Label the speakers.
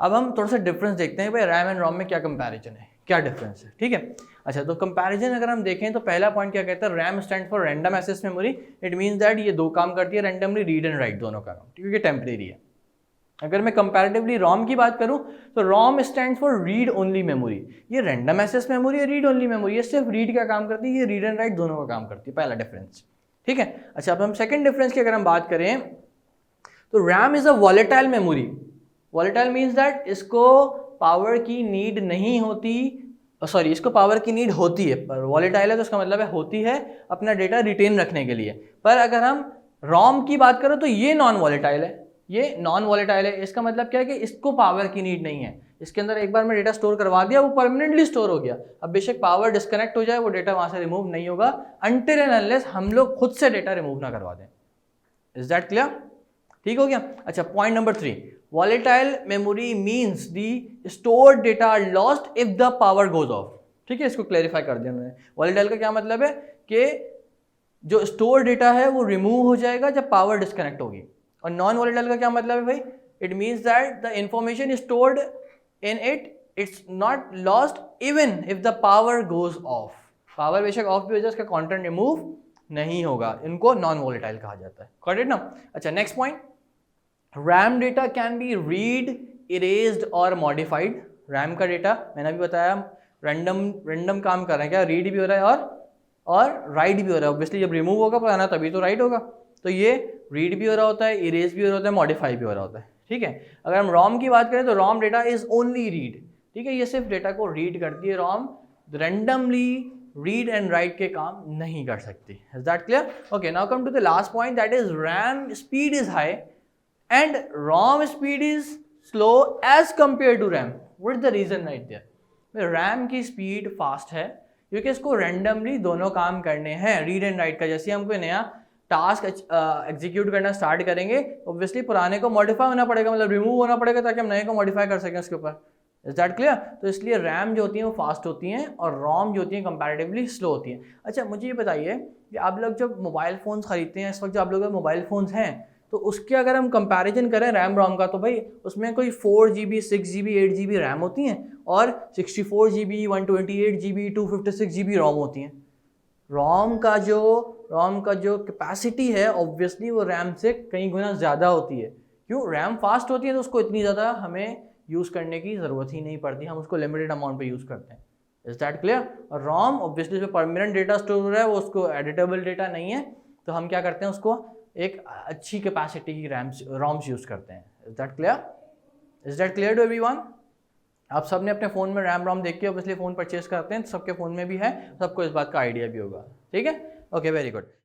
Speaker 1: अब हम थोड़ा सा डिफरेंस देखते हैं भाई रैम एंड रोम में क्या कंपैरिजन है, क्या डिफरेंस है, ठीक है। अच्छा, तो कंपैरिजन अगर हम देखें तो पहला पॉइंट क्या कहता है, RAM stand for random access memory. It means that ये दो काम करती है रैंडमली, रीड एंड राइट दोनों का काम, क्योंकि टेम्परेरी है। अगर मैं कंपैरेटिवली रोम की बात करूं तो रोम stand for read only memory. ये रैंडम एक्सेस मेमोरी है, रीड ओनली मेमोरी, ये सिर्फ रीड का काम करती है, ये रीड एंड राइट दोनों का काम करती है, पहला डिफरेंस, ठीक है। अच्छा, अब हम सेकंड डिफरेंस की अगर हम बात करें तो RAM is a volatile memory. Volatile means that इसको पावर की नीड नहीं होती, सॉरी इसको पावर की नीड होती है, पर वॉलेटाइल है तो इसका मतलब है होती है अपना डेटा रिटेन रखने के लिए। पर अगर हम रोम की बात करें तो ये नॉन वॉलेटाइल है, ये नॉन वॉलेटाइल है। इसका मतलब क्या है कि इसको पावर की नीड नहीं है, इसके अंदर एक बार मैं डेटा स्टोर करवा दिया वो परमानेंटली स्टोर हो गया। अब बेशक पावर डिस्कनेक्ट हो जाए वो डेटा वहां से रिमूव नहीं होगा अनटिल एंड अनलेस हम लोग खुद से डेटा रिमूव ना करवा दें। Is that clear? ठीक हो गया। अच्छा, पॉइंट नंबर 3, volatile memory means the stored data are lost if the power goes off. ठीक है, इसको क्लैरिफाई कर दिया उन्होंने। वॉलेटाइल का क्या मतलब है कि जो स्टोर डेटा है वो रिमूव हो जाएगा जब पावर डिस्कनेक्ट होगी। और नॉन वॉलेटाइल का क्या मतलब है भाई, it means that the information stored in its not lost even if the power goes of. Power बेशक ऑफ भी हो जाए, उसका कंटेंट रिमूव नहीं होगा, इनको नॉन वॉलेटाइल कहा जाता है। गॉट इट ना? अच्छा, next point, RAM data can be read, erased और मॉडिफाइड। रैम का डेटा मैंने अभी बताया रैंडम काम कर रहे हैं, क्या रीड भी हो रहा है और राइट भी हो रहा है। ऑब्वियसली जब रिमूव होगा पुराना तभी तो राइट होगा, तो ये रीड भी हो रहा होता है, इरेज भी हो रहा होता है, मॉडिफाई भी हो रहा होता है, ठीक है। अगर हम रोम की बात करें तो ROM data is only read, ठीक है, ये सिर्फ डेटा को रीड करती है, ROM randomly read and write के काम नहीं कर सकती। Is that clear? Okay, now come to the last point, that is RAM speed is high and ROM speed is slow as compared to RAM. What is the reason right there? RAM की speed fast है क्योंकि इसको randomly दोनों काम करने हैं, read and right का। जैसे हम कोई नया टास्क एग्जीक्यूट करना स्टार्ट करेंगे, ऑब्वियसली पुराने को मॉडिफाई होना पड़ेगा, मतलब रिमूव होना पड़ेगा ताकि हम नए को मॉडिफाई कर सकें उसके ऊपर। Is that clear? तो इसलिए रैम जो होती है वो फास्ट होती हैं और रोम जो होती है कंपैरेटिवली स्लो होती हैं। अच्छा, मुझे ये बताइए कि आप लोग जब मोबाइल फ़ोन्स खरीदते हैं, इस वक्त जो आप लोग मोबाइल फ़ोन्स हैं, तो उसके अगर हम कंपैरिजन करें रैम रोम का, तो भाई उसमें कोई 4GB 6GB 8GB रैम होती हैं और 64GB 128GB 256GB रोम होती हैं। रोम का जो कैपेसिटी है ऑब्वियसली वो रैम से कई गुना ज़्यादा होती है। क्यों? रैम फास्ट होती है तो उसको इतनी ज़्यादा हमें यूज़ करने की ज़रूरत ही नहीं पड़ती, हम उसको लिमिटेड अमाउंट पे यूज़ करते हैं। Is that clear? और रोम ऑब्वियसली जो परमानेंट डेटा स्टोर हो रहा है वो उसको एडिटेबल डेटा नहीं है, तो हम क्या करते हैं उसको एक अच्छी कैपेसिटी की रोम्स यूज़ करते हैं। Is that clear? Is that clear to everyone? आप सब ने अपने फ़ोन में रैम रोम देख के ऑब्वियसली फ़ोन परचेज करते हैं, सबके फ़ोन में भी है, सबको इस बात का आइडिया भी होगा, ठीक है। Okay, very good.